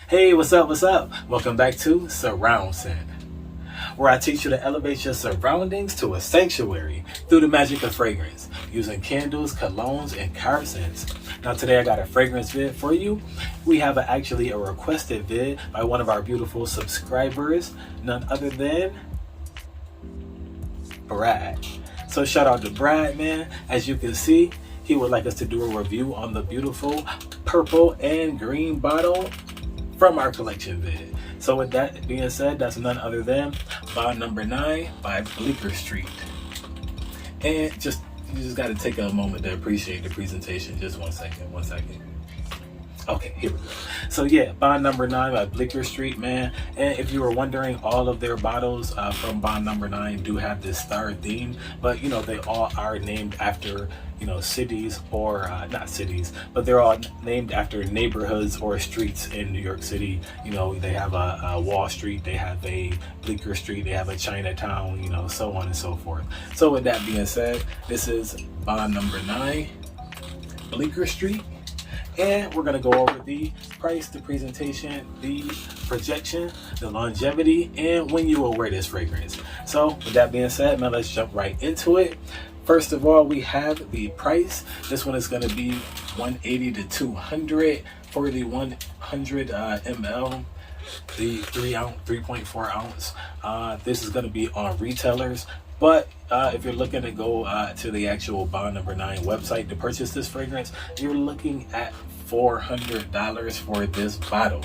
Hey, what's up? What's up? Welcome back to Surround Sound, where I teach you to elevate your surroundings to a sanctuary through the magic of fragrance, using candles, colognes, and car scents. Now today I got a fragrance vid for you. We have actually a requested vid by one of our beautiful subscribers, none other than Brad. So shout out to Brad, man. As you can see, he would like us to do a review on the beautiful purple and green bottle from our collection vid. So with that being said, that's none other than Bond Number 9 by Bleecker Street. And you just got to take a moment to appreciate the presentation. Just one second. Okay, here we go. So yeah, Bond Number 9 by Bleecker Street, man. And if you were wondering, all of their bottles from Bond Number 9 do have this star theme, but you know, they all are named after, you know, cities or not cities, but they're all named after neighborhoods or streets in New York City. You know, they have a Wall Street, they have a Bleecker Street, they have a Chinatown, you know, so on and so forth. So with that being said, this is Bond Number 9, Bleecker Street. And we're gonna go over the price, the presentation, the projection, the longevity, and when you will wear this fragrance. So with that being said, man, let's jump right into it. First of all, we have the price. This one is gonna be $180 to $200 for the 100 ml, the 3.4 ounce. This is gonna be on retailers. But if you're looking to go to the actual Bond Number 9 website to purchase this fragrance, you're looking at $400 for this bottle.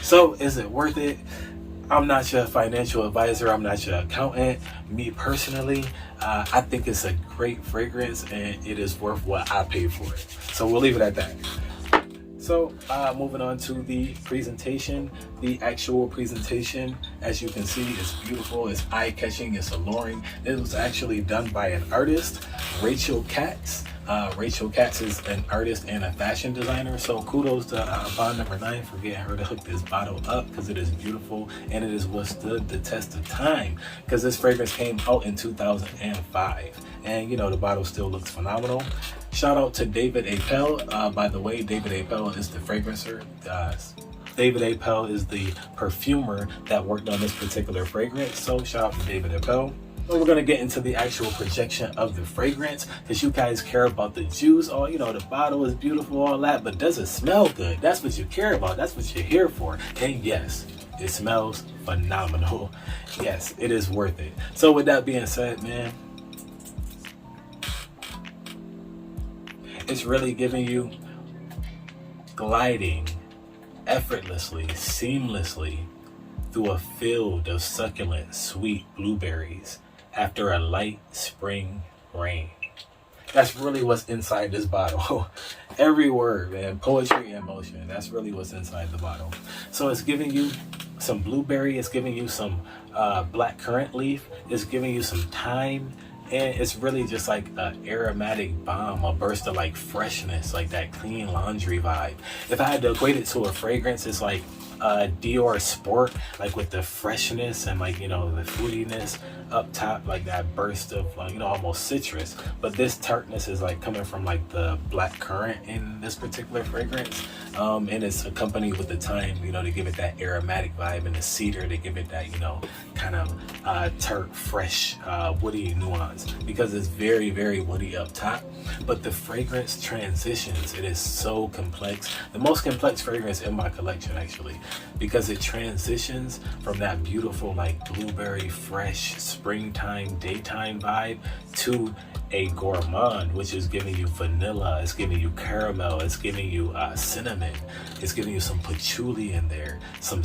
So is it worth it? I'm not your financial advisor. I'm not your accountant. Me personally, I think it's a great fragrance and it is worth what I paid for it. So we'll leave it at that. So moving on to the presentation, the actual presentation, as you can see, is beautiful, it's eye-catching, it's alluring. It was actually done by an artist, Rachel Katz. Rachel Katz is an artist and a fashion designer, so kudos to Bond Number 9 for getting her to hook this bottle up, because it is beautiful and it is withstood the test of time, because this fragrance came out in 2005 and you know the bottle still looks phenomenal. Shout out to David Appel. By the way, David Appel is the fragrancer. David Appel is the perfumer that worked on this particular fragrance, so shout out to David Appel. So we're gonna get into the actual projection of the fragrance, because you guys care about the juice. Oh, you know, the bottle is beautiful, all that, but does it smell good? That's what you care about. That's what you're here for. And yes, it smells phenomenal. Yes, it is worth it. So with that being said, man, it's really giving you gliding effortlessly, seamlessly through a field of succulent, sweet blueberries after a light spring rain. That's really what's inside this bottle. Every word, man, poetry in motion. That's really what's inside the bottle. So it's giving you some blueberry, it's giving you some black currant leaf, it's giving you some thyme, and it's really just like an aromatic bomb, a burst of like freshness, like that clean laundry vibe. If I had to equate it to a fragrance, it's like Dior Sport, like with the freshness and like, you know, the fruitiness up top, like that burst of you know, almost citrus, but this tartness is like coming from like the black currant in this particular fragrance, and it's accompanied with the thyme, you know, to give it that aromatic vibe, and the cedar to give it that, you know, kind of tart, fresh, woody nuance, because it's very, very woody up top, but the fragrance transitions. It is so complex, the most complex fragrance in my collection actually, because it transitions from that beautiful like blueberry fresh springtime daytime vibe to a gourmand, which is giving you vanilla, it's giving you caramel, it's giving you cinnamon, it's giving you some patchouli in there, some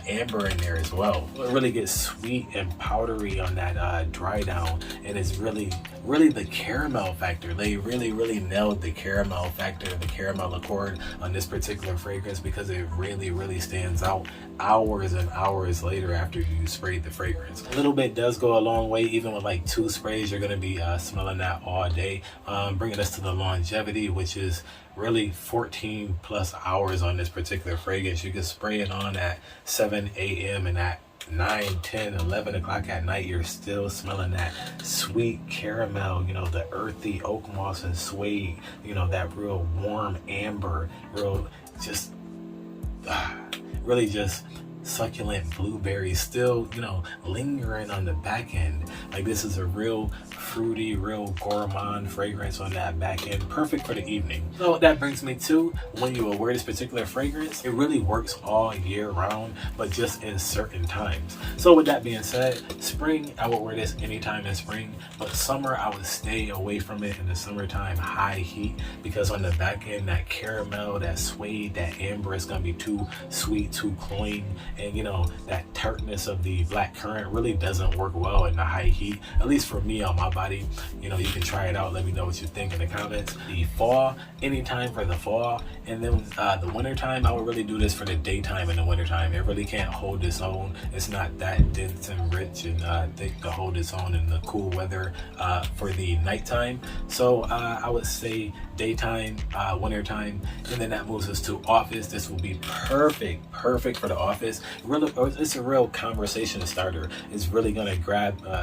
amber in there as well. It really gets sweet and powdery on that dry down, and it's really the caramel factor. They really nailed the caramel factor, the caramel accord on this particular fragrance, because it really stands out hours and hours later after you sprayed the fragrance. A little bit does go a long way. Even with like 2 sprays, you're gonna be smelling that all day. Bringing us to the longevity, which is really 14 plus hours on this particular fragrance. You can spray it on at 7 a.m. and at 9, 10, 11 o'clock at night, you're still smelling that sweet caramel, you know, the earthy oak moss and suede, you know, that real warm amber, real just really just succulent blueberries still, you know, lingering on the back end. Like, this is a real fruity, real gourmand fragrance on that back end, perfect for the evening. So that brings me to, when you wear this particular fragrance, it really works all year round, but just in certain times. So with that being said, spring, I would wear this anytime in spring, but summer, I would stay away from it in the summertime, high heat, because on the back end, that caramel, that suede, that amber is gonna be too sweet, too cloying, and you know, that tartness of the black currant really doesn't work well in the high heat, at least for me on my body. You know, you can try it out, let me know what you think in the comments. The fall, anytime for the fall, and then the winter time, I would really do this for the daytime in the winter time. It really can't hold its own. It's not that dense and rich and thick to hold its own in the cool weather for the nighttime. So I would say daytime, winter time, and then that moves us to office. This will be perfect for the office. Really, it's a real conversation starter. It's really gonna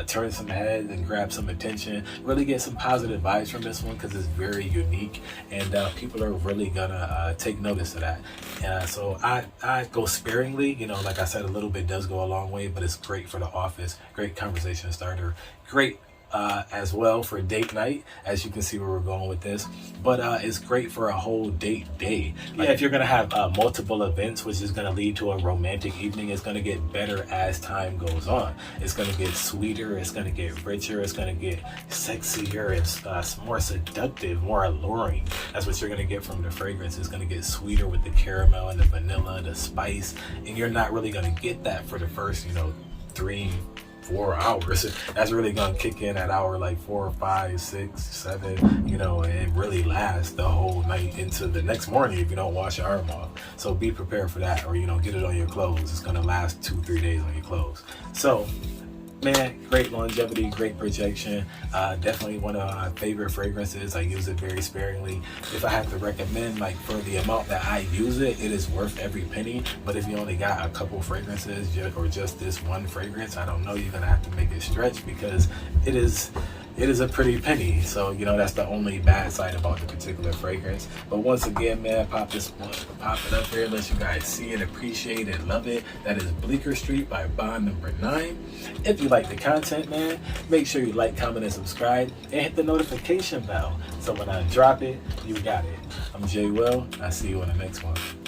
turn some heads and grab some attention, really get some positive vibes from this one, because it's very unique, and people are really gonna take notice of that. So I go sparingly, you know, like I said, a little bit does go a long way, but it's great for the office, great conversation starter, great as well for date night, as you can see where we're going with this, but it's great for a whole date day. Like, if you're gonna have multiple events, which is gonna lead to a romantic evening, it's gonna get better as time goes on. It's gonna get sweeter, it's gonna get richer, it's gonna get sexier, it's more seductive, more alluring. That's what you're gonna get from the fragrance. It's gonna get sweeter with the caramel and the vanilla, the spice, and you're not really gonna get that for the first, you know, 3-4 hours. That's really gonna kick in at hour like 4, 5, 6, 7, you know, and really last the whole night into the next morning if you don't wash your arm off. So be prepared for that, or you know, get it on your clothes. It's gonna last 2-3 days on your clothes. So man, great longevity, great projection. Definitely one of my favorite fragrances. I use it very sparingly. If I have to recommend, like, for the amount that I use it, it is worth every penny. But if you only got a couple fragrances or just this one fragrance, I don't know, you're gonna have to make it stretch, because it is a pretty penny. So, you know, that's the only bad side about the particular fragrance. But once again, man, pop it up here, let you guys see it, appreciate it, love it. That is Bleecker Street by Bond Number 9. If you like the content, man, make sure you like, comment, and subscribe, and hit the notification bell, so when I drop it, you got it. I'm Jay Will. I'll see you on the next one.